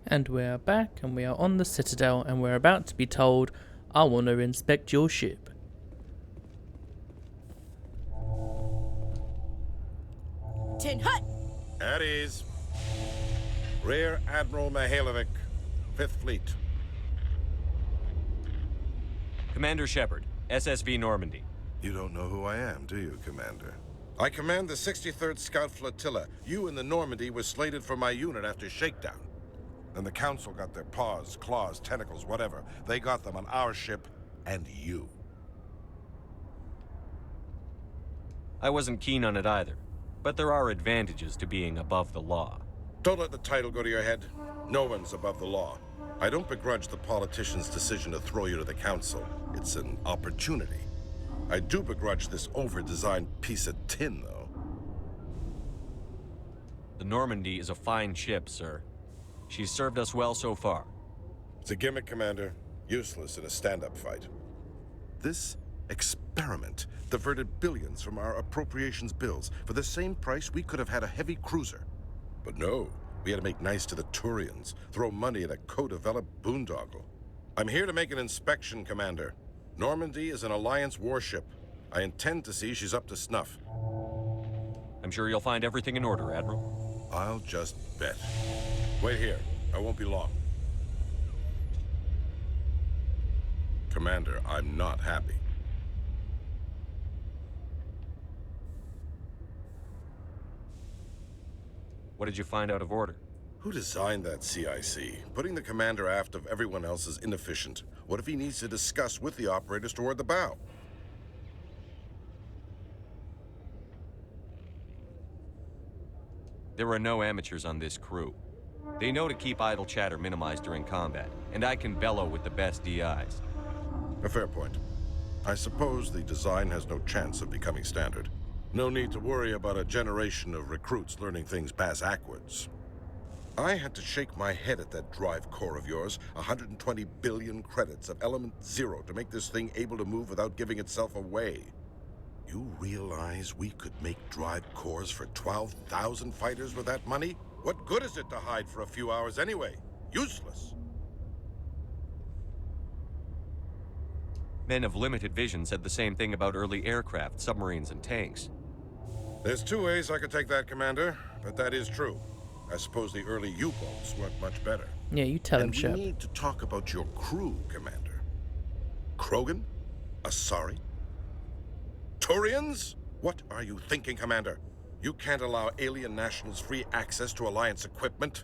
And we're back, and we are on the Citadel, and we're about to be told, I want to inspect your ship. Tin Hut! At ease. Rear Admiral Mihailovic, 5th Fleet. Commander Shephard, SSV Normandy. You don't know who I am, do you, Commander? I command the 63rd Scout Flotilla. You and the Normandy were slated for my unit after shakedown. Then the Council got their paws, claws, tentacles, whatever. They got them on our ship, and you. I wasn't keen on it either, but there are advantages to being above the law. Don't let the title go to your head. No one's above the law. I don't begrudge the politician's decision to throw you to the Council. It's an opportunity. I do begrudge this over-designed piece of tin, though. The Normandy is a fine ship, sir. She's served us well so far. It's a gimmick, Commander. Useless in a stand-up fight. This experiment diverted billions from our appropriations bills. For the same price, we could have had a heavy cruiser. But no, we had to make nice to the Turians, throw money at a co-developed boondoggle. I'm here to make an inspection, Commander. Normandy is an Alliance warship. I intend to see she's up to snuff. I'm sure you'll find everything in order, Admiral. I'll just bet. Wait here. I won't be long. Commander, I'm not happy. What did you find out of order? Who designed that CIC? Putting the commander aft of everyone else is inefficient. What if he needs to discuss with the operators toward the bow? There are no amateurs on this crew. They know to keep idle chatter minimized during combat, and I can bellow with the best DIs. A fair point. I suppose the design has no chance of becoming standard. No need to worry about a generation of recruits learning things bass-ackwards. I had to shake my head at that drive core of yours. 120 billion credits of element 0 to make this thing able to move without giving itself away. You realize we could make drive cores for 12,000 fighters with that money? What good is it to hide for a few hours anyway? Useless. Men of limited vision said the same thing about early aircraft, submarines, and tanks. There's two ways I could take that, Commander, but that is true. I suppose the early U-boats weren't much better. Yeah, you tell him, Shep. We need to talk about your crew, Commander. Krogan? Asari? Turians? What are you thinking, Commander? You can't allow alien nationals free access to Alliance equipment.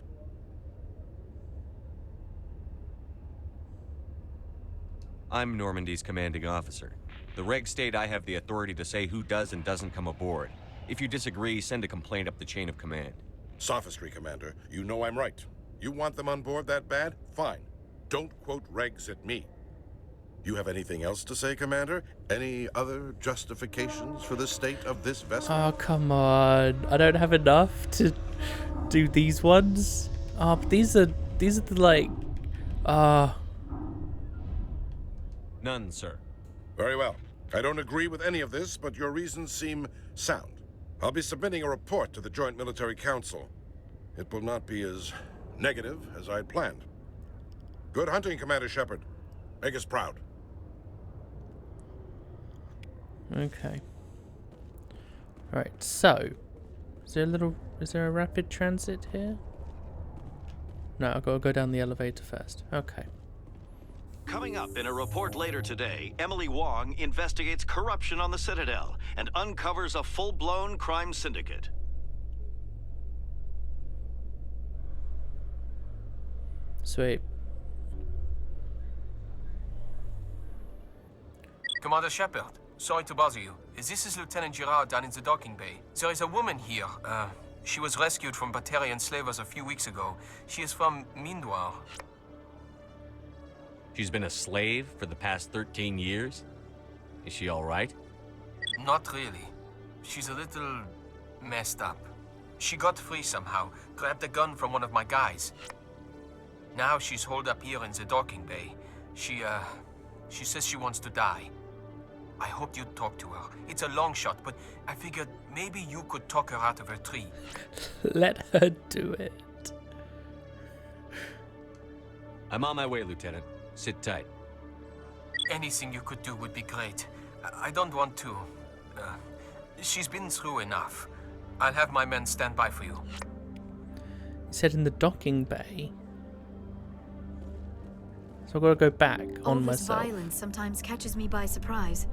I'm Normandy's commanding officer. The regs state I have the authority to say who does and doesn't come aboard. If you disagree, send a complaint up the chain of command. Sophistry, Commander. You know I'm right. You want them on board that bad? Fine. Don't quote regs at me. You have anything else to say, Commander? Any other justifications for the state of this vessel? Oh, come on. I don't have enough to do these ones. Oh, but these are the, like... None, sir. Very well. I don't agree with any of this, but your reasons seem sound. I'll be submitting a report to the Joint Military Council. It will not be as negative as I'd planned. Good hunting, Commander Shephard. Make us proud. Okay. Right, so... Is there a rapid transit here? No, I've got to go down the elevator first. Okay. Coming up in a report later today, Emily Wong investigates corruption on the Citadel and uncovers a full-blown crime syndicate. Sweet. Commander Shephard, sorry to bother you. This is Lieutenant Girard down in the docking bay. There is a woman here. She was rescued from Batarian slavers a few weeks ago. She is from Mindwar. She's been a slave for the past 13 years? Is she all right? Not really. She's a little messed up. She got free somehow, grabbed a gun from one of my guys. Now she's holed up here in the docking bay. She says she wants to die. I hoped you'd talk to her. It's a long shot, but I figured maybe you could talk her out of her tree. Let her do it. I'm on my way, Lieutenant. Sit tight. Anything you could do would be great. I don't want to... she's been through enough. I'll have my men stand by for you. He said in the docking bay. So I've got to go back All on this myself. violence sometimes catches me by surprise.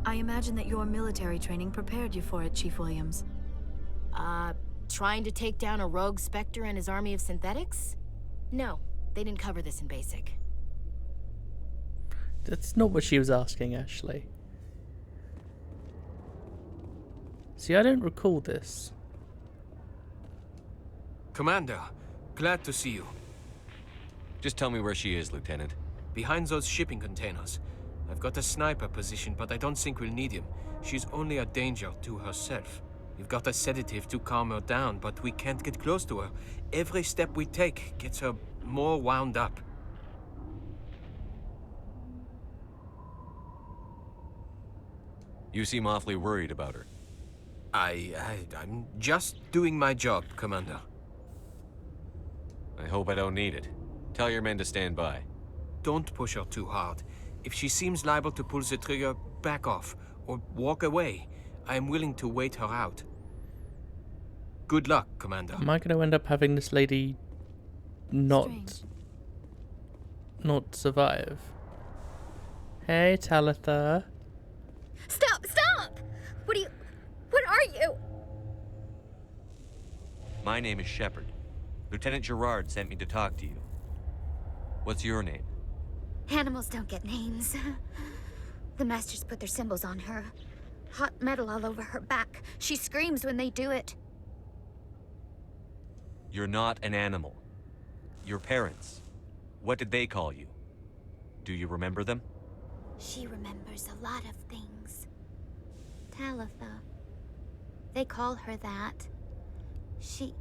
I imagine that your military training prepared you for it, Chief Williams. Trying to take down a rogue Spectre and his army of synthetics? No, they didn't cover this in basic. That's not what she was asking, Ashley. See, I don't recall this. Commander, glad to see you. Just tell me where she is, Lieutenant. Behind those shipping containers. I've got a sniper position, but I don't think we'll need him. She's only a danger to herself. We've got a sedative to calm her down, but we can't get close to her. Every step we take gets her more wound up. You seem awfully worried about her. I'm just doing my job, Commander. I hope I don't need it. Tell your men to stand by. Don't push her too hard. If she seems liable to pull the trigger, back off, or walk away. I am willing to wait her out. Good luck, Commander. Am I going to end up having this lady not survive? Hey, Talitha. Stop! Stop! What are you? My name is Shephard. Lieutenant Gerard sent me to talk to you. What's your name? Animals don't get names. The Masters put their symbols on her. Hot metal all over her back. She screams when they do it. You're not an animal. Your parents. What did they call you? Do you remember them? She remembers a lot of things. Talitha. They call her that. She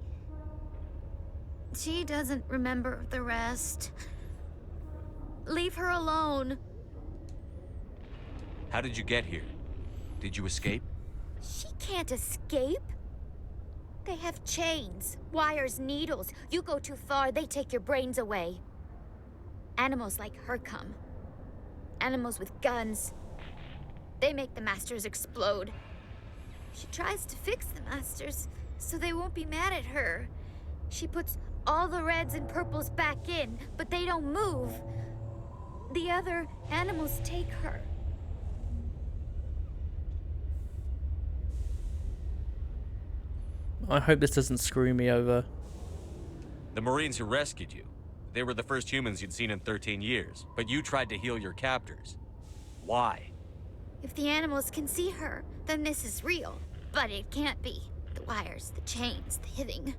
doesn't remember the rest. Leave her alone. How did you get here? Did you escape? She can't escape. They have chains, wires, needles. You go too far, they take your brains away. Animals like her come. Animals with guns. They make the Masters explode. She tries to fix the Masters so they won't be mad at her. She puts all the reds and purples back in, but they don't move. The other animals take her. I hope this doesn't screw me over. The Marines who rescued you. They were the first humans you'd seen in 13 years, but you tried to heal your captors. Why? If the animals can see her, then this is real. But it can't be. The wires, the chains, the hitting.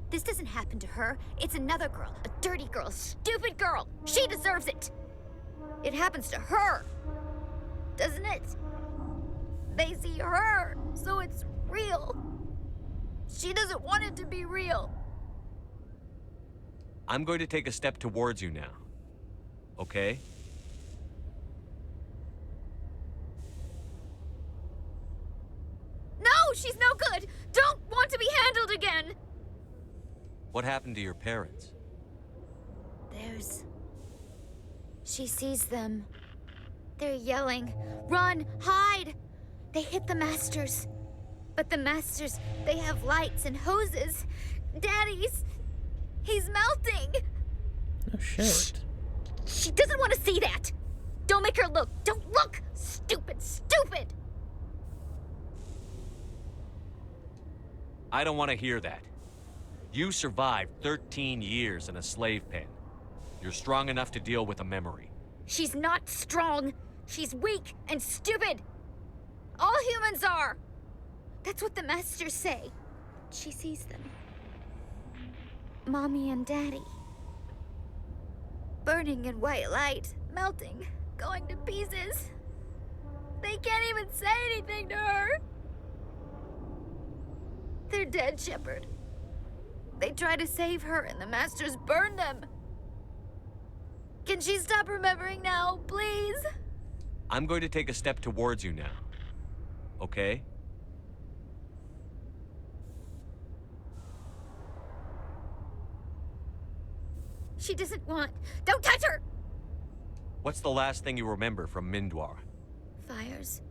This doesn't happen to her. It's another girl. A dirty girl. Stupid girl. She deserves it. It happens to her. Doesn't it? They see her, so it's real. She doesn't want it to be real. I'm going to take a step towards you now. Okay? No, she's no good. Don't want to be handled again. What happened to your parents? She sees them. They're yelling, run, hide. They hit the Masters. But the Masters, they have lights and hoses. Daddy's, he's melting. Oh shit. She doesn't want to see that. Don't make her look. Don't look. Stupid, stupid. I don't want to hear that. You survived 13 years in a slave pen. You're strong enough to deal with a memory. She's not strong. She's weak and stupid. All humans are. That's what the Masters say. She sees them. Mommy and Daddy. Burning in white light, melting, going to pieces. They can't even say anything to her. They're dead, Shephard. They try to save her and the Masters burn them. Can she stop remembering now, please? I'm going to take a step towards you now. Okay? She doesn't want... Don't touch her! What's the last thing you remember from Mindwar? Fires.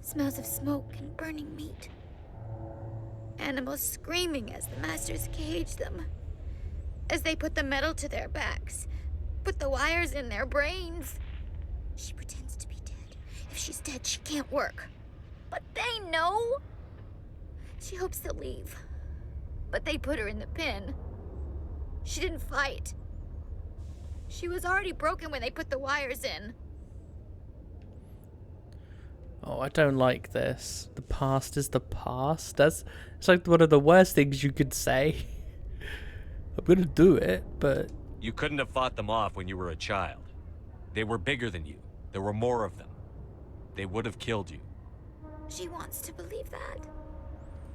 Smells of smoke and burning meat. Animals screaming as the masters cage them. As they put the metal to their backs. Put the wires in their brains. She pretends to be dead. If she's dead, she can't work. But they know. She hopes to leave. But they put her in the pen. She didn't fight. She was already broken when they put the wires in. Oh, I don't like this. The past is the past. It's like one of the worst things you could say. I'm gonna do it, but... You couldn't have fought them off when you were a child. They were bigger than you. There were more of them. They would have killed you. She wants to believe that.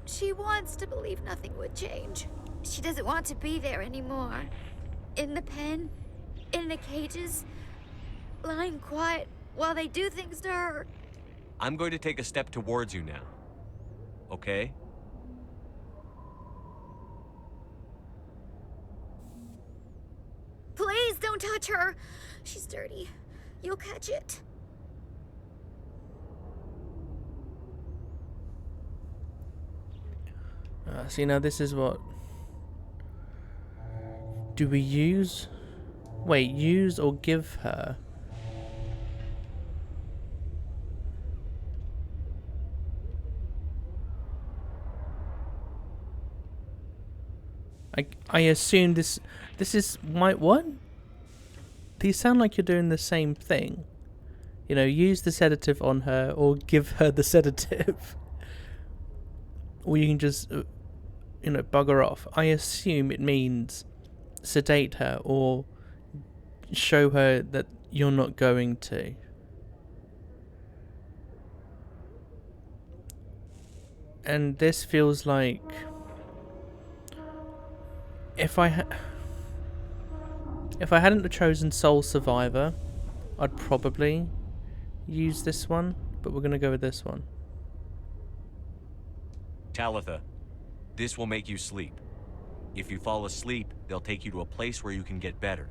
She wants to believe nothing would change. She doesn't want to be there anymore. In the pen, in the cages, lying quiet while they do things to her. I'm going to take a step towards you now. Okay? Please don't touch her. She's dirty. You'll catch it. See, now this is what... Do we use... Wait, use or give her? I assume this is what? These sound like you're doing the same thing. You know, use the sedative on her or give her the sedative. Or you can just, you know, bugger off. I assume it means sedate her or show her that you're not going to. And this feels like... If I hadn't chosen Soul Survivor, I'd probably use this one, but we're gonna go with this one. Talitha, this will make you sleep. If you fall asleep, they'll take you to a place where you can get better.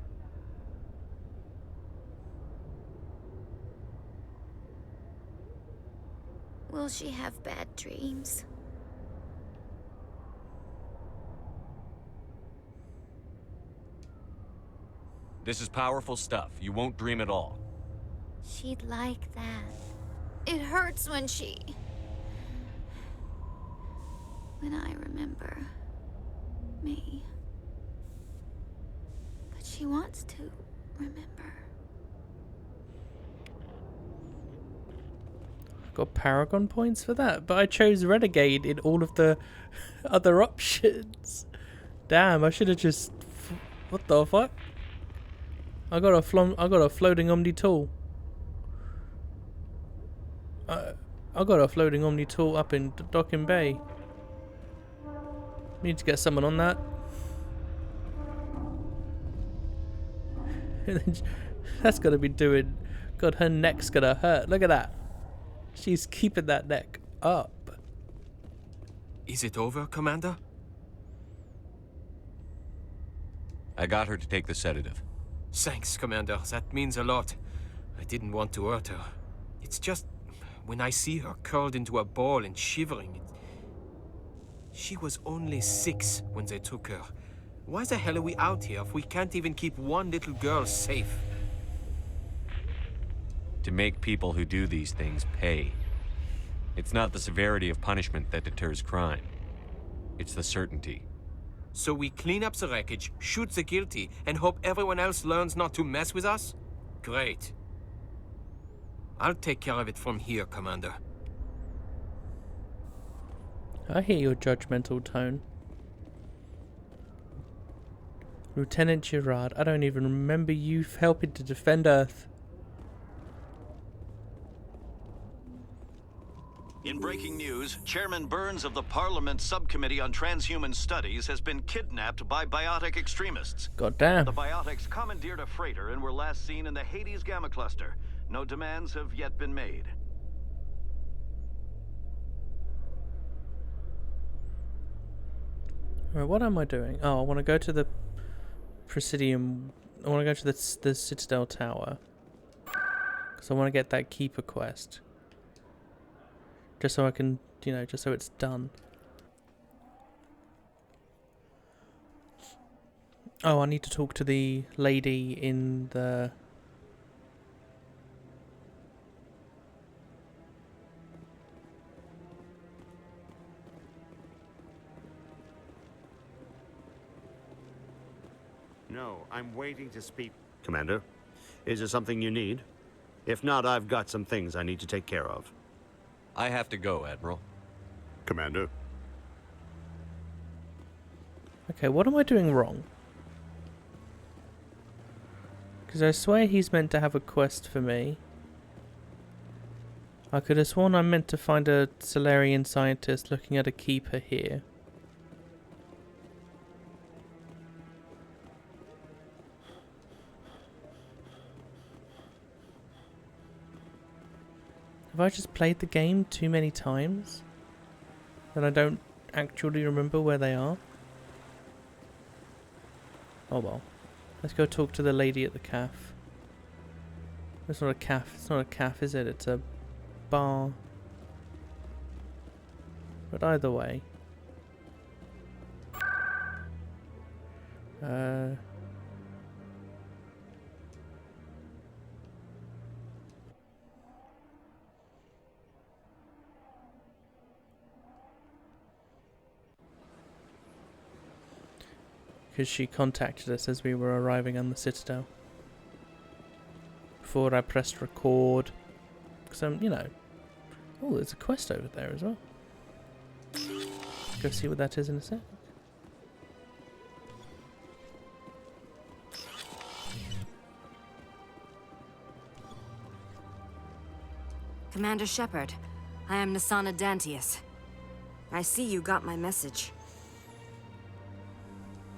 Will she have bad dreams? This is powerful stuff. You won't dream at all. She'd like that. It hurts when I remember me. But she wants to remember. Got Paragon points for that, but I chose Renegade in all of the other options. Damn, I should have just... What the fuck? I got a floating Omni tool. I got a floating Omni tool up in Docking Bay. Need to get someone on that. That's gonna be doing... God, her neck's gonna hurt. Look at that. She's keeping that neck up. Is it over, Commander? I got her to take the sedative. Thanks, Commander. That means a lot. I didn't want to hurt her. It's just... when I see her curled into a ball and shivering... She was only 6 when they took her. Why the hell are we out here if we can't even keep one little girl safe? To make people who do these things pay. It's not the severity of punishment that deters crime. It's the certainty. So we clean up the wreckage, shoot the guilty, and hope everyone else learns not to mess with us? Great. I'll take care of it from here, Commander. I hear your judgmental tone. Lieutenant Gerard, I don't even remember you helping to defend Earth. In breaking news, Chairman Burns of the Parliament Subcommittee on Transhuman Studies has been kidnapped by biotic extremists. God damn. The biotics commandeered a freighter and were last seen in the Hades Gamma Cluster. No demands have yet been made. Right, what am I doing? Oh, I want to go to the Presidium. I want to go to the Citadel Tower. Because I want to get that Keeper quest. Just so I can, you know, just so it's done. Oh, I need to talk to the lady in the... No, I'm waiting to speak. Commander, is there something you need? If not, I've got some things I need to take care of. I have to go, Admiral. Commander? Okay, what am I doing wrong? Because I swear he's meant to have a quest for me. I could have sworn I'm meant to find a Solarian scientist looking at a Keeper here. Have I just played the game too many times? That I don't actually remember where they are? Oh well. Let's go talk to the lady at the cafe. It's not a cafe. It's not a cafe, is it? It's a bar. But either way. Because she contacted us as we were arriving on the Citadel. Before I pressed record. Because I'm, you know... Oh, there's a quest over there as well. Go see what that is in a sec. Commander Shephard, I am Nasana Dantius. I see you got my message.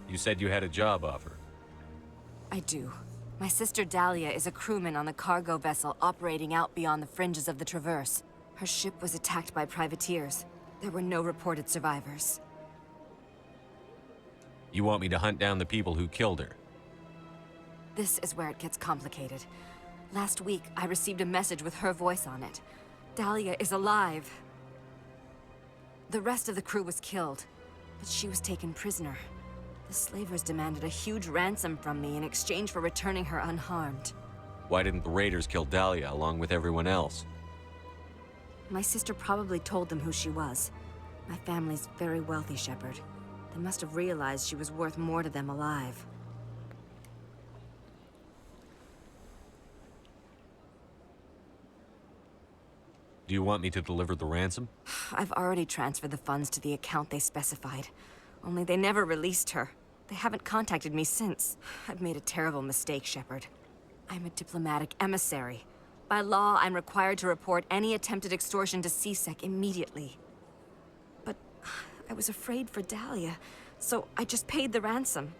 You said you had a job offer. I do. My sister Dahlia is a crewman on the cargo vessel operating out beyond the fringes of the Traverse. Her ship was attacked by privateers. There were no reported survivors. You want me to hunt down the people who killed her? This is where it gets complicated. Last week, I received a message with her voice on it. Dahlia is alive. The rest of the crew was killed, but she was taken prisoner. The slavers demanded a huge ransom from me in exchange for returning her unharmed. Why didn't the raiders kill Dahlia along with everyone else? My sister probably told them who she was. My family's very wealthy, Shepherd. They must have realized she was worth more to them alive. Do you want me to deliver the ransom? I've already transferred the funds to the account they specified. Only they never released her. They haven't contacted me since. I've made a terrible mistake, Shepherd. I'm a diplomatic emissary. By law, I'm required to report any attempted extortion to CSEC immediately. But I was afraid for Dahlia, so I just paid the ransom.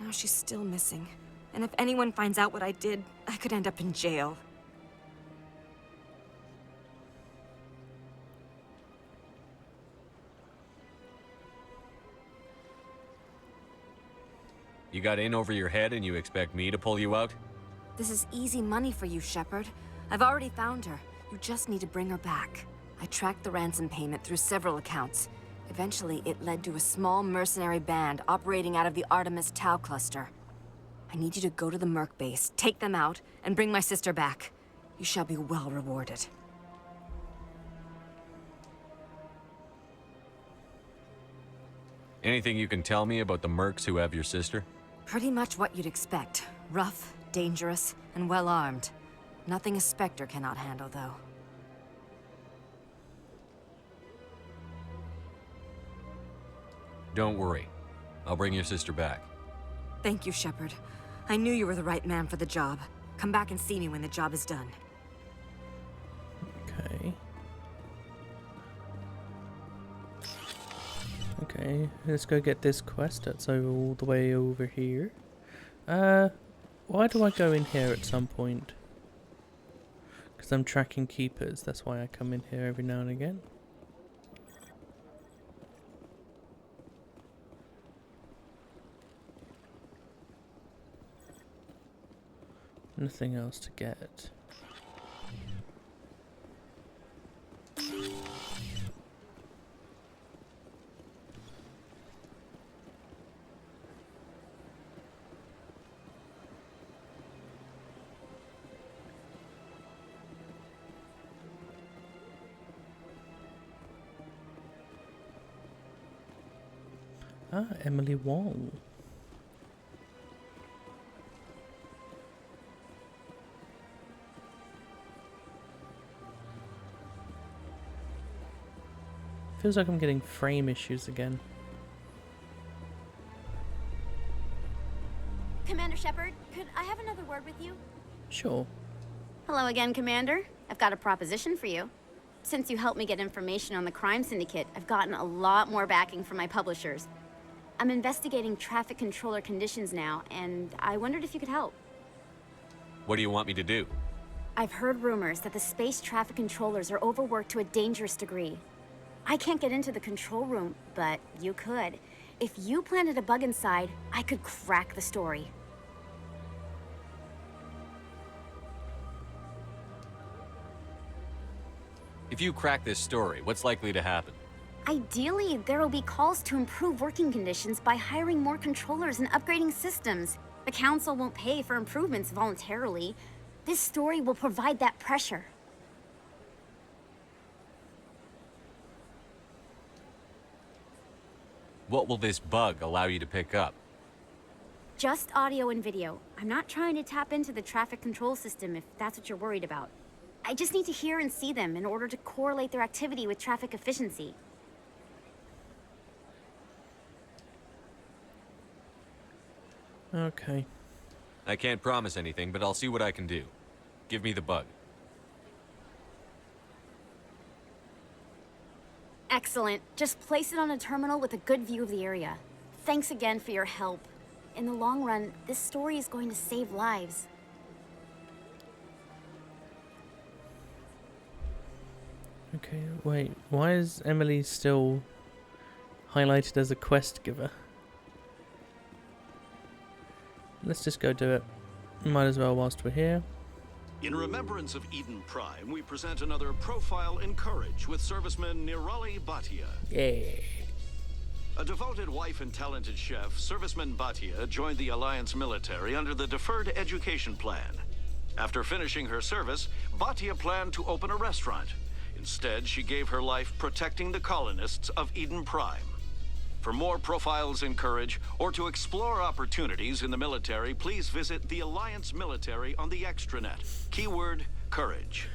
Now she's still missing. And if anyone finds out what I did, I could end up in jail. You got in over your head and you expect me to pull you out? This is easy money for you, Shepherd. I've already found her. You just need to bring her back. I tracked the ransom payment through several accounts. Eventually, it led to a small mercenary band operating out of the Artemis Tau cluster. I need you to go to the Merc base, take them out, and bring my sister back. You shall be well rewarded. Anything you can tell me about the mercs who have your sister? Pretty much what you'd expect. Rough, dangerous, and well-armed. Nothing a Spectre cannot handle, though. Don't worry. I'll bring your sister back. Thank you, Shepherd. I knew you were the right man for the job. Come back and see me when the job is done. Okay. Okay, let's go get this quest that's all the way over here. Why do I go in here at some point? Because I'm tracking keepers, that's why I come in here every now and again. Nothing else to get. Ah, Emily Wong. Feels like I'm getting frame issues again. Commander Shephard, could I have another word with you? Sure. Hello again, Commander. I've got a proposition for you. Since you helped me get information on the crime syndicate, I've gotten a lot more backing from my publishers. I'm investigating traffic controller conditions now, and I wondered if you could help. What do you want me to do? I've heard rumors that the space traffic controllers are overworked to a dangerous degree. I can't get into the control room, but you could. If you planted a bug inside, I could crack the story. If you crack this story, what's likely to happen? Ideally, there will be calls to improve working conditions by hiring more controllers and upgrading systems. The Council won't pay for improvements voluntarily. This story will provide that pressure. What will this bug allow you to pick up? Just audio and video. I'm not trying to tap into the traffic control system if that's what you're worried about. I just need to hear and see them in order to correlate their activity with traffic efficiency. Okay. I can't promise anything, but I'll see what I can do. Give me the bug. Excellent. Just place it on a terminal with a good view of the area. Thanks again for your help. In the long run, this story is going to save lives. Okay, wait. Why is Emily still highlighted as a quest giver? Let's just go do it. Might as well whilst we're here. In remembrance of Eden Prime, we present another profile in courage with serviceman Nirali Bhatia. Yeah. A devoted wife and talented chef, serviceman Bhatia joined the Alliance military under the Deferred Education Plan. After finishing her service, Bhatia planned to open a restaurant. Instead, she gave her life protecting the colonists of Eden Prime. For more profiles in courage, or to explore opportunities in the military, please visit the Alliance Military on the extranet. Keyword, courage.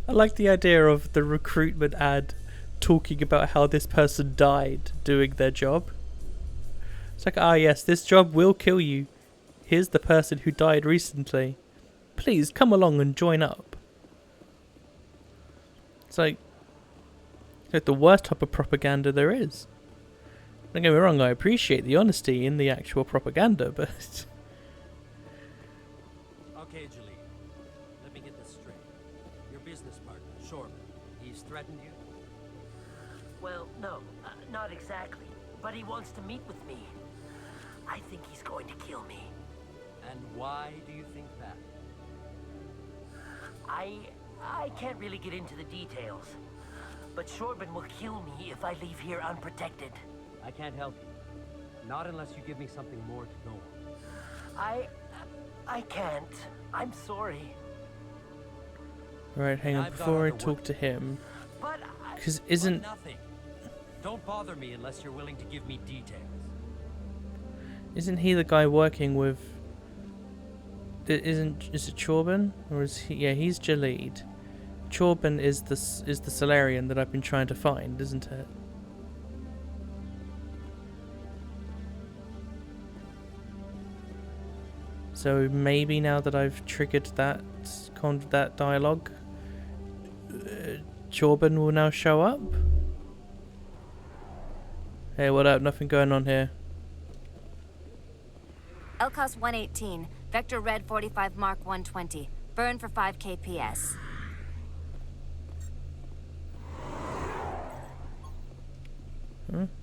I like the idea of the recruitment ad talking about how this person died doing their job. It's like, ah yes, this job will kill you. Here's the person who died recently. Please come along and join up. It's like the worst type of propaganda there is. Don't get me wrong, I appreciate the honesty in the actual propaganda, but... Okay, Julie. Let me get this straight. Your business partner, Shephard, he's threatened you? Well, no, not exactly. But he wants to meet with me. I think he's going to kill me. And why do you think that? I can't really get into the details. But Shephard will kill me if I leave here unprotected. I can't help you. Not unless you give me something more to go on. I can't. I'm sorry. Right, hang on, before I talk to him... Because isn't... Nothing. Don't bother me unless you're willing to give me details. Isn't he the guy working with... Is it Chorban? Or is he... Yeah, he's Jalid. Chorban is the Solarian that I've been trying to find, isn't it? So maybe now that I've triggered that dialogue, Chorban will now show up. Hey, what up? Nothing going on here. LCOS 118, Vector Red 45 Mark 120. Burn for 5 kps.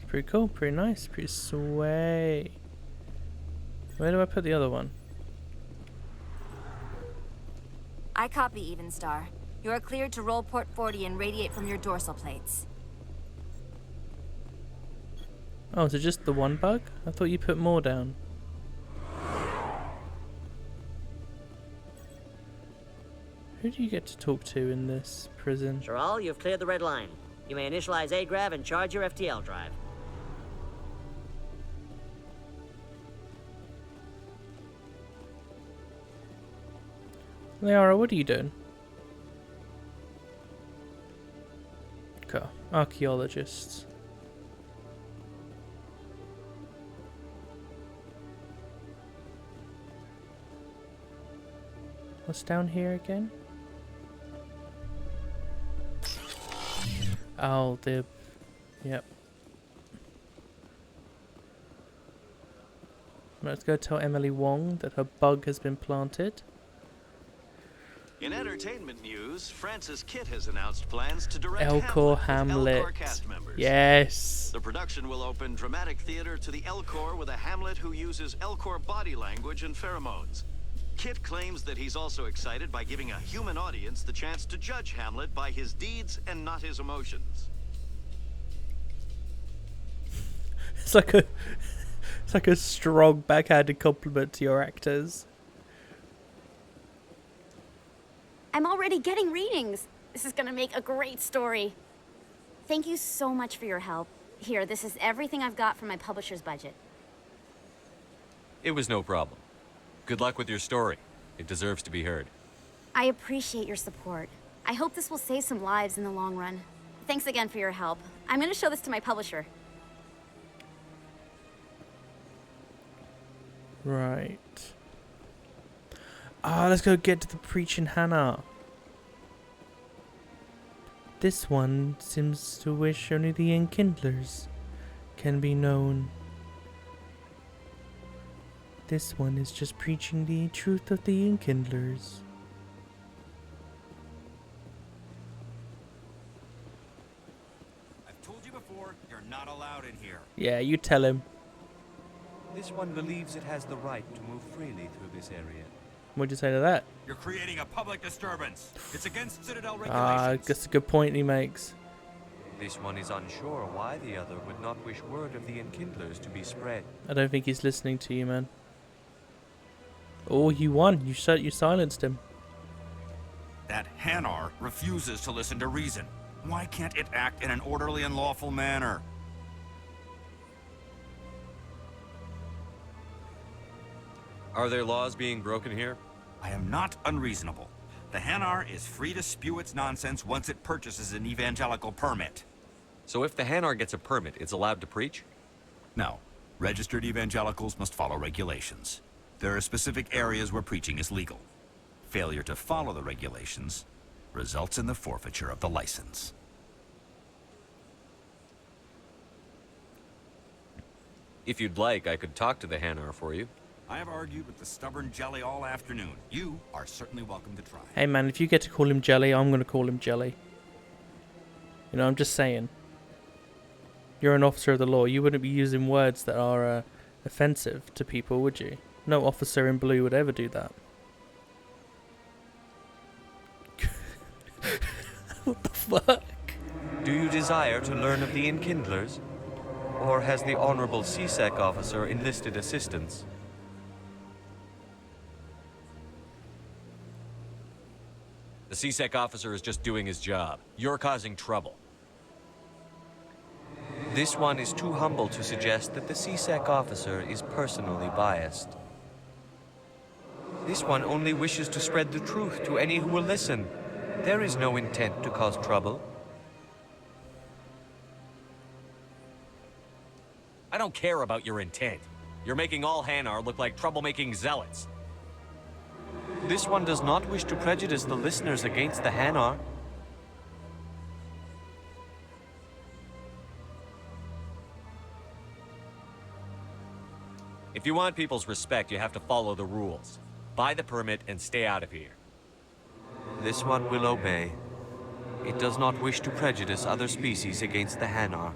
Pretty cool, pretty nice, pretty sway. Where do I put the other one? I copy, Evenstar. You are cleared to roll port 40 and radiate from your dorsal plates. Oh, is it just the one bug? I thought you put more down. Who do you get to talk to in this prison? Stroll, you've cleared the red line. You may initialize AGRAV and charge your FTL drive. Liara, what are you doing? Okay, archaeologists. What's down here again? Oh, yep. Let's go tell Emily Wong that her bug has been planted. In entertainment news, Francis Kitt has announced plans to direct Elcor Hamlet Hamlet. with Elcor cast members. Yes. The production will open dramatic theater to the Elcor with a Hamlet who uses Elcor body language and pheromones. Kitt claims that he's also excited by giving a human audience the chance to judge Hamlet by his deeds and not his emotions. It's like a strong backhanded compliment to your actors. I'm already getting readings. This is gonna make a great story. Thank you so much for your help. Here, this is everything I've got from my publisher's budget. It was no problem. Good luck with your story. It deserves to be heard. I appreciate your support. I hope this will save some lives in the long run. Thanks again for your help. I'm gonna show this to my publisher. Right. Let's go get to the preaching Hannah. This one seems to wish only the enkindlers can be known. This one is just preaching the truth of the enkindlers. I've told you before, you're not allowed in here. Yeah, you tell him. This one believes it has the right to move freely through this area. What'd you say to that? You're creating a public disturbance. It's against Citadel regulations. That's a good point he makes. This one is unsure why the other would not wish word of the enkindlers to be spread. I don't think he's listening to you, man. Oh, you won. You silenced him. That Hanar refuses to listen to reason. Why can't it act in an orderly and lawful manner? Are there laws being broken here? I am not unreasonable. The Hanar is free to spew its nonsense once it purchases an evangelical permit. So if the Hanar gets a permit, it's allowed to preach? No. Registered evangelicals must follow regulations. There are specific areas where preaching is legal. Failure to follow the regulations results in the forfeiture of the license. If you'd like, I could talk to the Hanar for you. I have argued with the stubborn jelly all afternoon. You are certainly welcome to try. Hey man, if you get to call him Jelly, I'm going to call him Jelly. You know, I'm just saying. You're an officer of the law. You wouldn't be using words that are offensive to people, would you? No officer in blue would ever do that. What the fuck? Do you desire to learn of the enkindlers? Or has the Honorable CSEC officer enlisted assistance? The CSEC officer is just doing his job. You're causing trouble. This one is too humble to suggest that the CSEC officer is personally biased. This one only wishes to spread the truth to any who will listen. There is no intent to cause trouble. I don't care about your intent. You're making all Hanar look like troublemaking zealots. This one does not wish to prejudice the listeners against the Hanar. If you want people's respect, you have to follow the rules. Buy the permit and stay out of here. This one will obey. It does not wish to prejudice other species against the Hanar.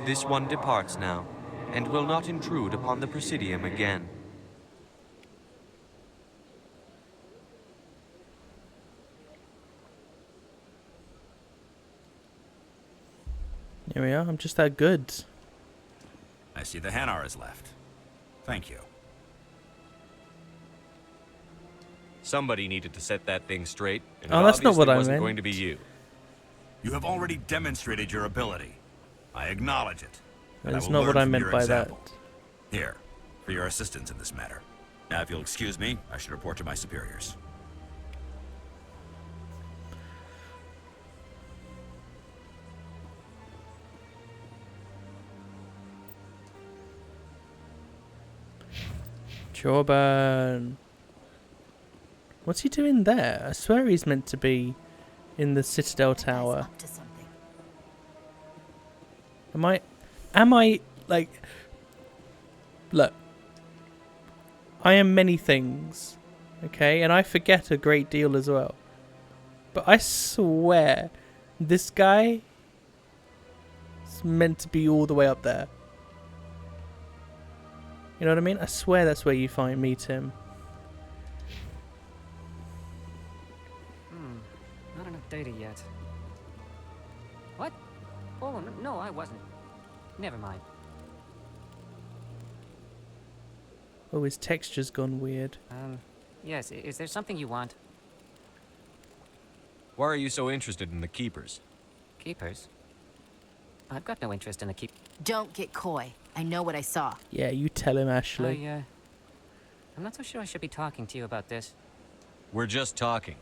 This one departs now, and will not intrude upon the Presidium again. Here we are. I'm just that good. I see the Hanar is left. Thank you. Somebody needed to set that thing straight, and Oh, it that's not obviously what I wasn't meant. going to be you. You have already demonstrated your ability. I acknowledge it. and That's will not what learn I from meant your by example. that. Here, for your assistance in this matter. Now, if you'll excuse me, I should report to my superiors. Jorban. What's he doing there? I swear he's meant to be in the Citadel tower. Am I, like, look, I am many things, okay, and I forget a great deal as well, but I swear this guy is meant to be all the way up there. You know what I mean? I swear that's where you meet him. Not enough data yet. What? Oh, no, I wasn't. Never mind. Oh, his texture's gone weird. Yes, is there something you want? Why are you so interested in the Keepers? Keepers? I've got no interest in the keep. Don't get coy. I know what I saw. Yeah, you tell him, Ashley. I'm not so sure I should be talking to you about this. We're just talking.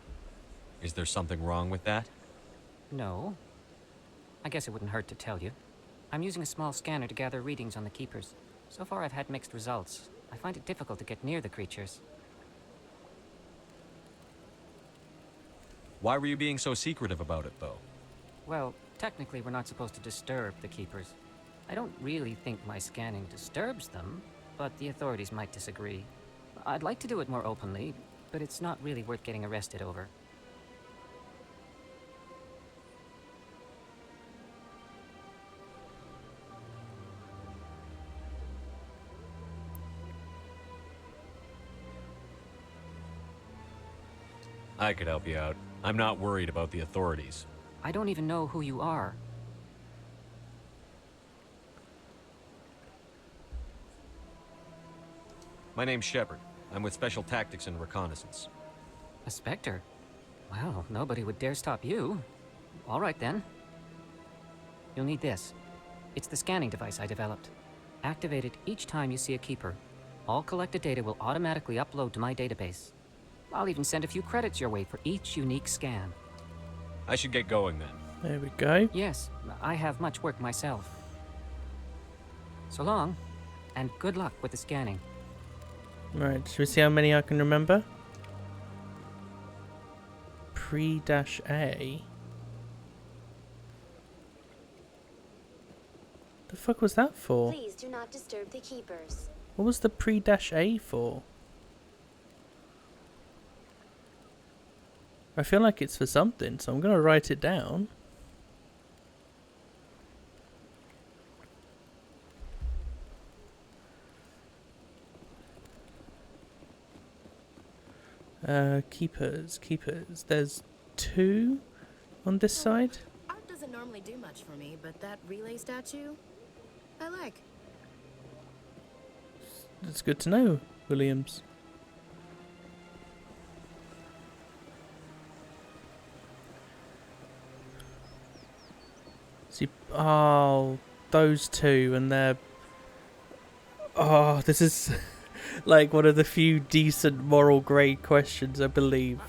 Is there something wrong with that? No. I guess it wouldn't hurt to tell you. I'm using a small scanner to gather readings on the Keepers. So far I've had mixed results. I find it difficult to get near the creatures. Why were you being so secretive about it, though? Well, technically we're not supposed to disturb the Keepers. I don't really think my scanning disturbs them, but the authorities might disagree. I'd like to do it more openly, but it's not really worth getting arrested over. I could help you out. I'm not worried about the authorities. I don't even know who you are. My name's Shephard. I'm with Special Tactics and Reconnaissance. A Spectre? Well, nobody would dare stop you. All right, then. You'll need this. It's the scanning device I developed. Activate it each time you see a Keeper. All collected data will automatically upload to my database. I'll even send a few credits your way for each unique scan. I should get going then. There we go. Yes, I have much work myself. So long, and good luck with the scanning. Right, should we see how many I can remember? Pre-A. The fuck was that for? Please do not disturb the Keepers. What was the pre-A for? I feel like it's for something, so I'm gonna write it down. Keepers. There's 2 on this side. Art doesn't normally do much for me, but that relay statue, I like. It's good to know, Williams. See, oh, those 2, and they're... Oh, this is like one of the few decent moral grade questions, I believe.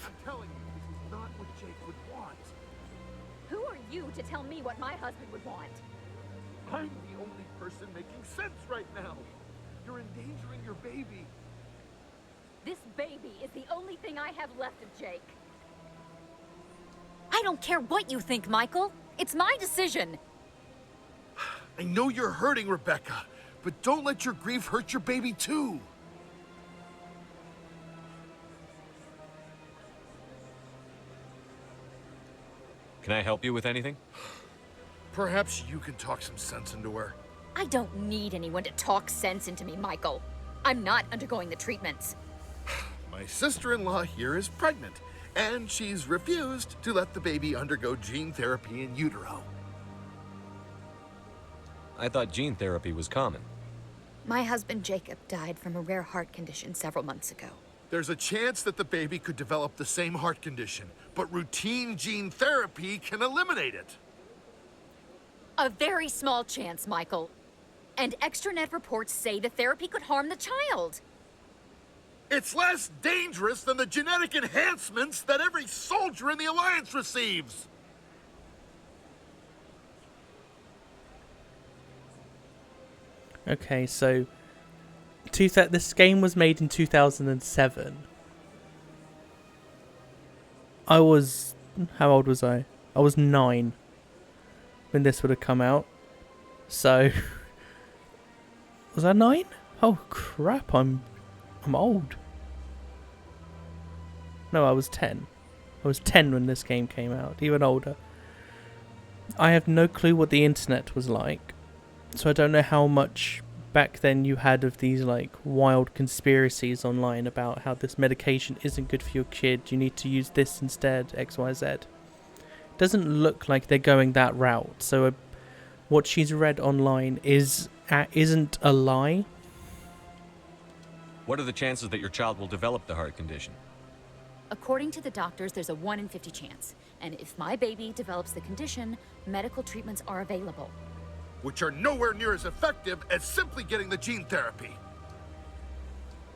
Who are you to tell me what my husband would want? I'm the only person making sense right now. You're endangering your baby. This baby is the only thing I have left of Jake. I don't care what you think, Michael. It's my decision. I know you're hurting, Rebecca, but don't let your grief hurt your baby too. Can I help you with anything? Perhaps you can talk some sense into her. I don't need anyone to talk sense into me, Michael. I'm not undergoing the treatments. My sister-in-law here is pregnant, and she's refused to let the baby undergo gene therapy in utero. I thought gene therapy was common. My husband Jacob died from a rare heart condition several months ago. There's a chance that the baby could develop the same heart condition, but routine gene therapy can eliminate it. A very small chance, Michael. And extranet reports say the therapy could harm the child. It's less dangerous than the genetic enhancements that every soldier in the Alliance receives. Okay, so this game was made in 2007. How old was I? I was 9 when this would have come out. So was I 9? Oh crap, I'm old. No, I was 10. I was 10 when this game came out, even older. I have no clue what the internet was like. So I don't know how much back then you had of these like wild conspiracies online about how this medication isn't good for your kid, you need to use this instead, XYZ. Doesn't look like they're going that route. So what she's read online isn't a lie. What are the chances that your child will develop the heart condition? According to the doctors, there's a 1 in 50 chance. And if my baby develops the condition, medical treatments are available. Which are nowhere near as effective as simply getting the gene therapy.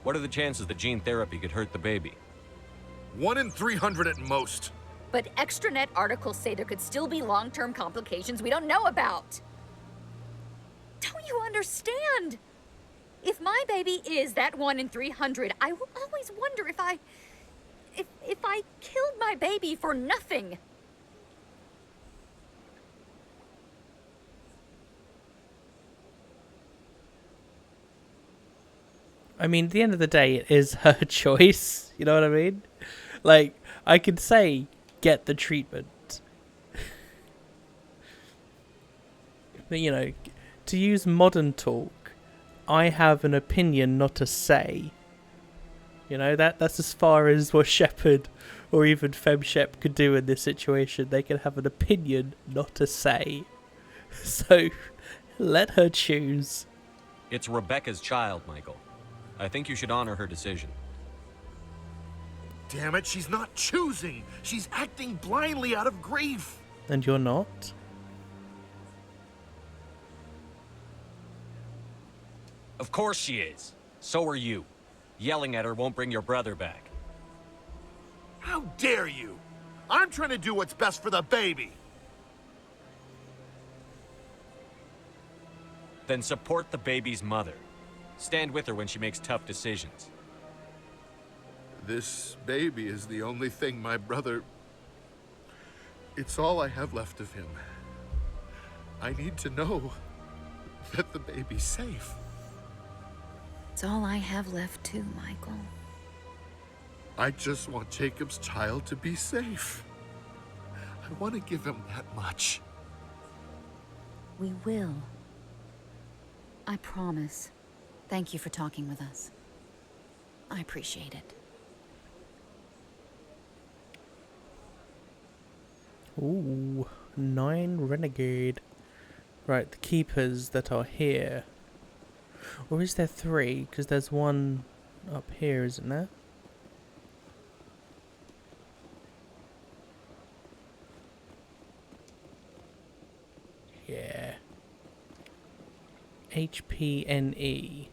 What are the chances that gene therapy could hurt the baby? 1 in 300 at most. But extranet articles say there could still be long-term complications we don't know about. Don't you understand? If my baby is that 1 in 300, I will always wonder if I killed my baby for nothing. I mean, at the end of the day, it is her choice. You know what I mean? Like, I could say, get the treatment. But, you know, to use modern talk, I have an opinion, not a say. You know, that's as far as what Shephard or even FemShep could do in this situation. They can have an opinion, not a say. So, let her choose. It's Rebecca's child, Michael. I think you should honor her decision. Damn it, she's not choosing. She's acting blindly out of grief. And you're not? Of course she is. So are you. Yelling at her won't bring your brother back. How dare you? I'm trying to do what's best for the baby. Then support the baby's mother. Stand with her when she makes tough decisions. This baby is the only thing my brother... It's all I have left of him. I need to know that the baby's safe. It's all I have left too, Michael. I just want Jacob's child to be safe. I want to give him that much. We will. I promise. Thank you for talking with us. I appreciate it. Ooh, 9 renegade. Right, the keepers that are here. Or is there 3? Because there's one up here, isn't there? Yeah. HPNE.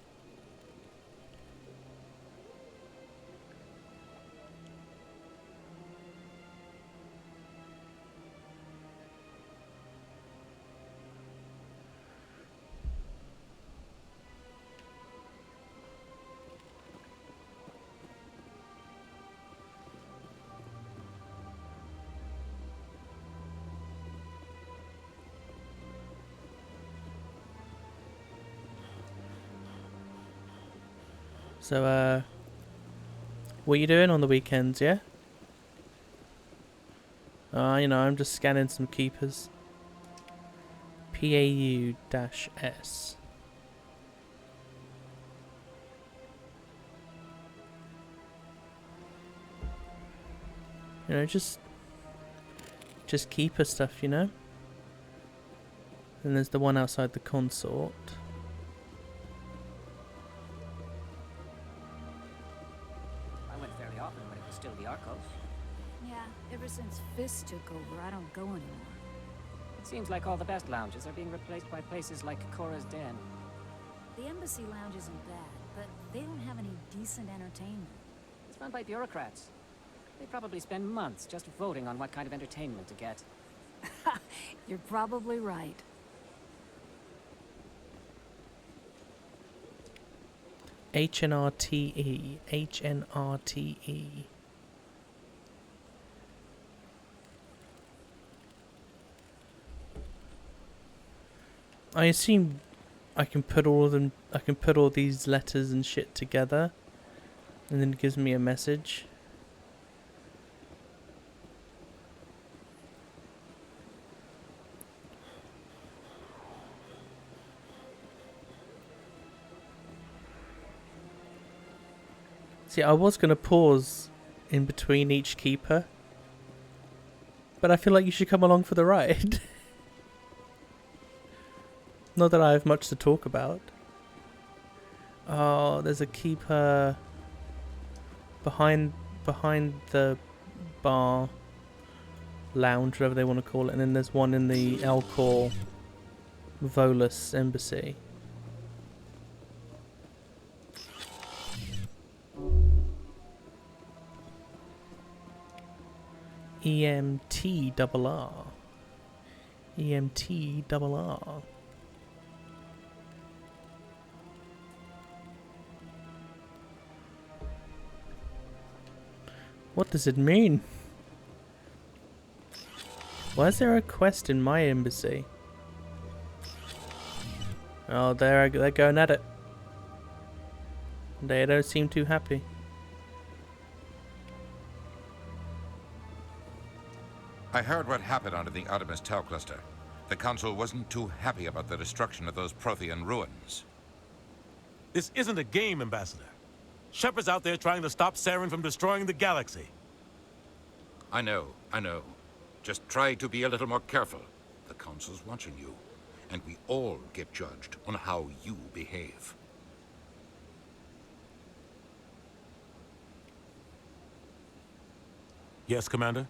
So, what are you doing on the weekends, yeah? You know, I'm just scanning some keepers. PAU-S. You know, just keeper stuff, you know? And there's the one outside the consort. I went fairly often when it was still the Arcos. Yeah, ever since Fist took over, I don't go anymore. It seems like all the best lounges are being replaced by places like Cora's Den. The Embassy Lounge isn't bad, but they don't have any decent entertainment. It's run by bureaucrats. They probably spend months just voting on what kind of entertainment to get. You're probably right. HNRTE. HNRTE. I assume I can put all of them. I can put all these letters and shit together, and then it gives me a message. See, I was gonna pause in between each keeper, but I feel like you should come along for the ride. Not that I have much to talk about. Oh, there's a keeper behind the bar, lounge, whatever they want to call it, and then there's one in the Elcor Volus embassy. EMTRR. EMTRR. What does it mean? Why is there a quest in my embassy? Oh, they're going at it. They don't seem too happy. I heard what happened under the Artemis Tau cluster. The Council wasn't too happy about the destruction of those Prothean ruins. This isn't a game, Ambassador. Shepherd's out there trying to stop Saren from destroying the galaxy. I know. Just try to be a little more careful. The Council's watching you, and we all get judged on how you behave. Yes, Commander?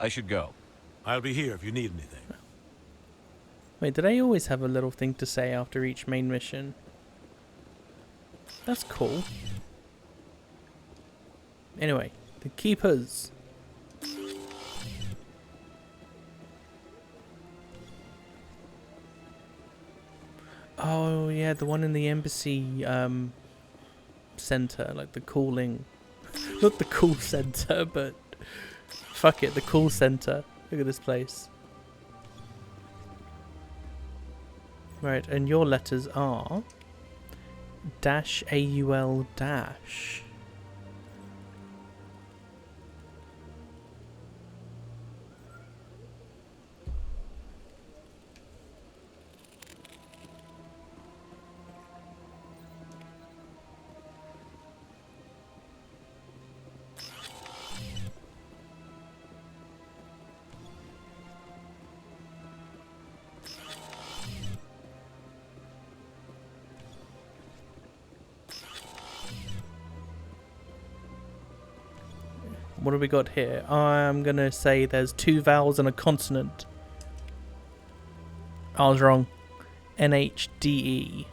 I should go. I'll be here if you need anything. Wait, did I always have a little thing to say after each main mission? That's cool. Anyway, the keepers. Oh yeah, the one in the embassy center, like the cooling, not the cool center, but fuck it, the cool center. Look at this place. Right, and your letters are -AUL-. What have we got here? I'm gonna say there's 2 vowels and a consonant. I was wrong. NHDE.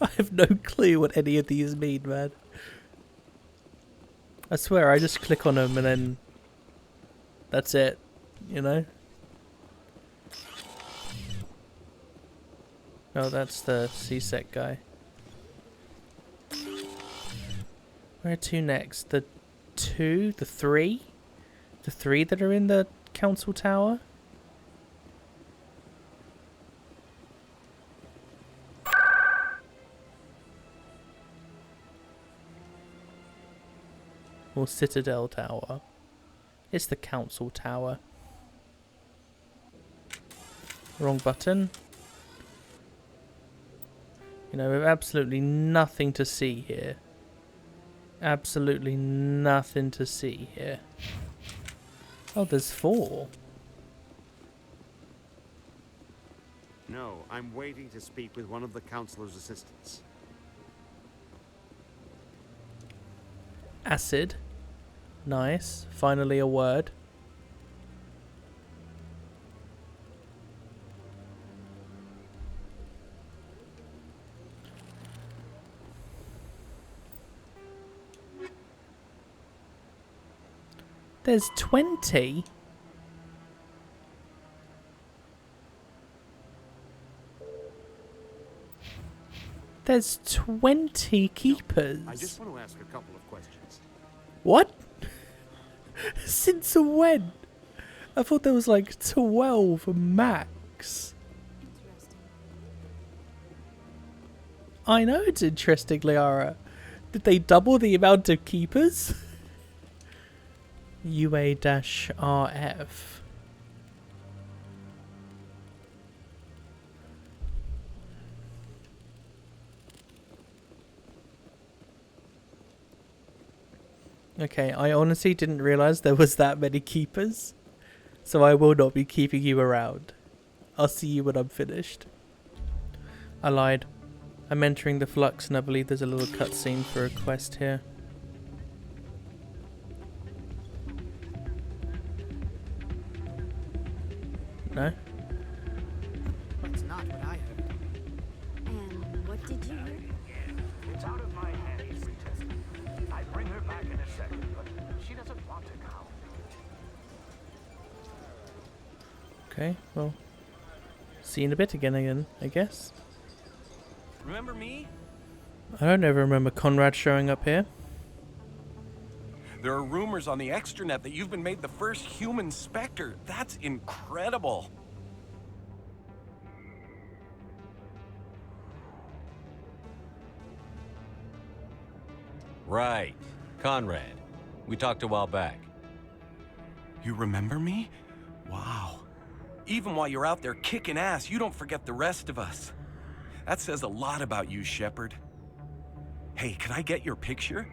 I have no clue what any of these mean, man. I swear, I just click on them and then that's it, you know? Oh, that's the CSEC guy. Where to next? The 2? The 3? The 3 that are in the council tower? Or Citadel tower? It's the council tower. Wrong button. You know, we have absolutely nothing to see here. absolutely nothing to see here. Oh, there's 4. No, I'm waiting to speak with one of the counselor's assistants. Acid. Nice. Finally a word. There's 20. There's 20 keepers. I just want to ask a couple of questions. What? Since when? I thought there was like 12 max. I know it's interesting, Liara. Did they double the amount of keepers? UA-RF. Okay, I honestly didn't realize there was that many keepers, so I will not be keeping you around. I'll see you when I'm finished. I lied. I'm entering the flux and I believe there's a little cutscene for a quest here. No? That's not what I heard. And what did you hear? It's out of my hands, Princess. I bring her back in a second, but she doesn't want to now. Okay, well, see you in a bit again, I guess. Remember me? I don't ever remember Conrad showing up here. There are rumors on the extranet that you've been made the first human Spectre. That's incredible. Right. Conrad. We talked a while back. You remember me? Wow. Even while you're out there kicking ass, you don't forget the rest of us. That says a lot about you, Shephard. Hey, can I get your picture?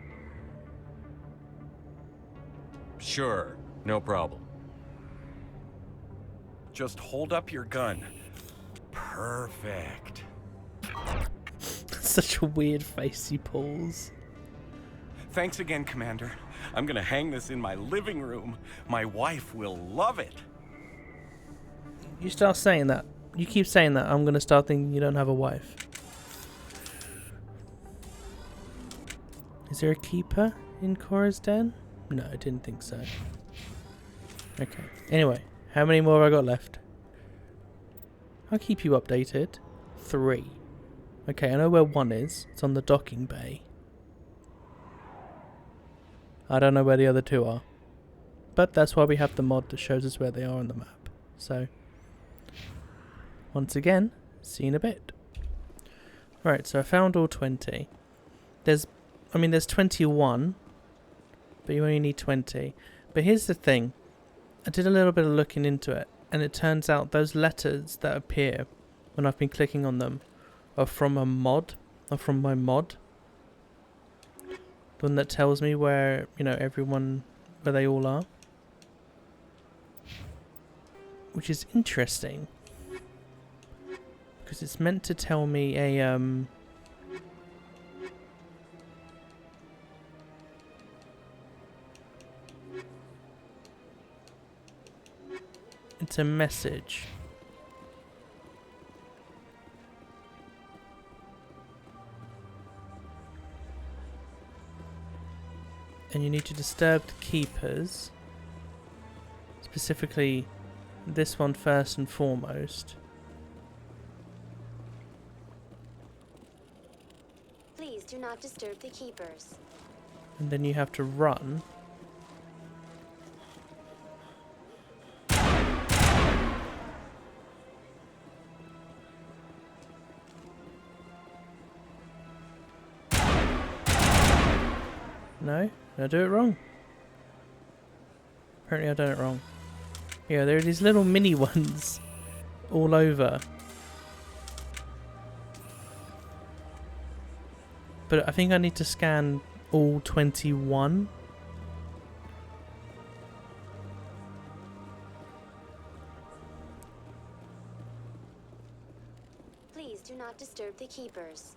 Sure. No problem. Just hold up your gun. Perfect. Such a weird face he pulls. Thanks again, Commander. I'm gonna hang this in my living room. My wife will love it. You start saying that. You keep saying that. I'm gonna start thinking you don't have a wife. Is there a keeper in Cora's den? No, I didn't think so. Okay. Anyway, how many more have I got left? I'll keep you updated. 3. Okay, I know where 1 is. It's on the docking bay. I don't know where the other 2 are. But that's why we have the mod that shows us where they are on the map. So, once again, see you in a bit. Right, so I found all 20. There's 21. But you only need 20. But here's the thing. I did a little bit of looking into it. And it turns out those letters that appear when I've been clicking on them are from a mod. Or from my mod. The one that tells me where, everyone, where they all are. Which is interesting. Because it's meant to tell me a, it's a message. And you need to disturb the keepers. Specifically, this one first and foremost. Please do not disturb the keepers. And then you have to run. No, I do it wrong. Apparently I done it wrong. Yeah, there are these little mini ones all over. But I think I need to scan all 21. Please do not disturb the keepers.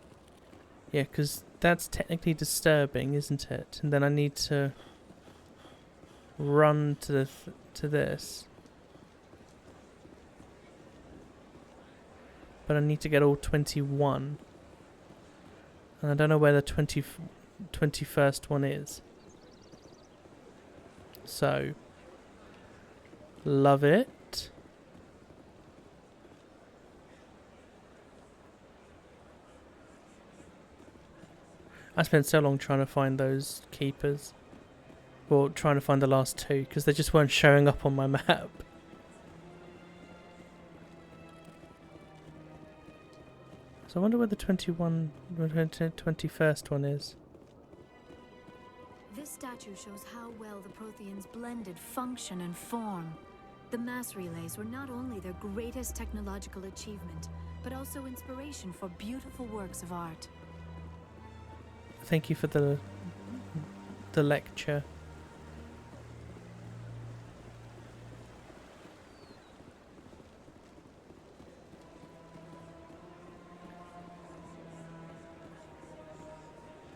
Yeah, because that's technically disturbing, isn't it? And then I need to run to this. But I need to get all 21. And I don't know where the 21st one is. So, love it. I spent so long trying to find those keepers. Well, trying to find the last two, because they just weren't showing up on my map. So I wonder where the 21st one is. This statue shows how well the Protheans blended function and form. The mass relays were not only their greatest technological achievement, but also inspiration for beautiful works of art. Thank you for the lecture.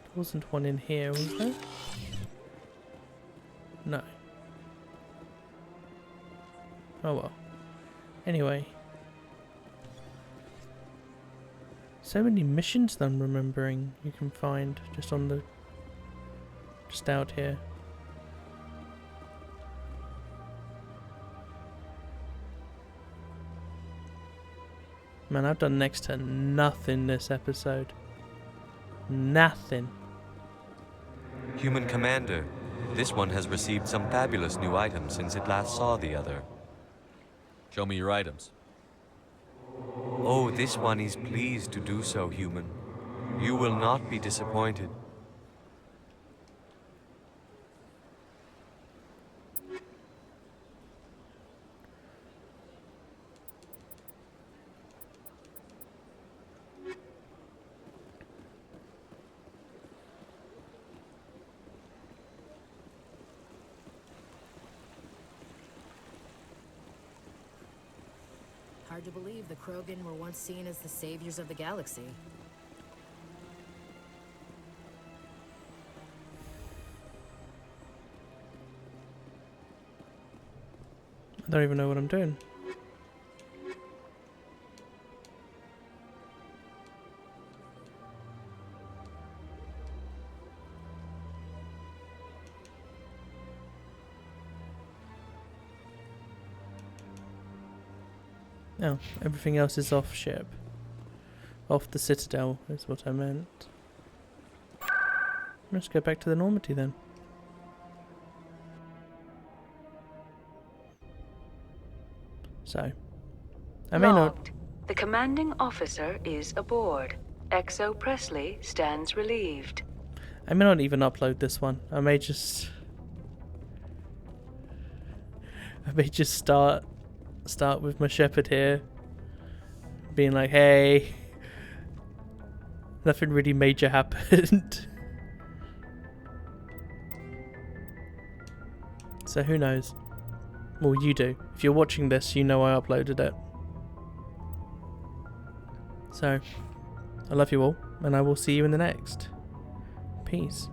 There wasn't one in here, was there? No. Oh well. Anyway. So many missions that I'm remembering you can find just out here. Man, I've done next to nothing this episode. Nothing. Human Commander, this one has received some fabulous new items since it last saw the other. Show me your items. Oh, this one is pleased to do so, human. You will not be disappointed. Hard to believe the Krogan were once seen as the saviors of the galaxy. I don't even know what I'm doing. No, everything else is off ship. Off the Citadel is what I meant. Let's go back to the Normandy then. So, I may not... Logged. The commanding officer is aboard. Exo Presley stands relieved. I may not even upload this one. I may just start with my Shephard here, being like, hey, nothing really major happened. So who knows? Well, you do. If you're watching this, you know I uploaded it. So, I love you all, and I will see you in the next. Peace.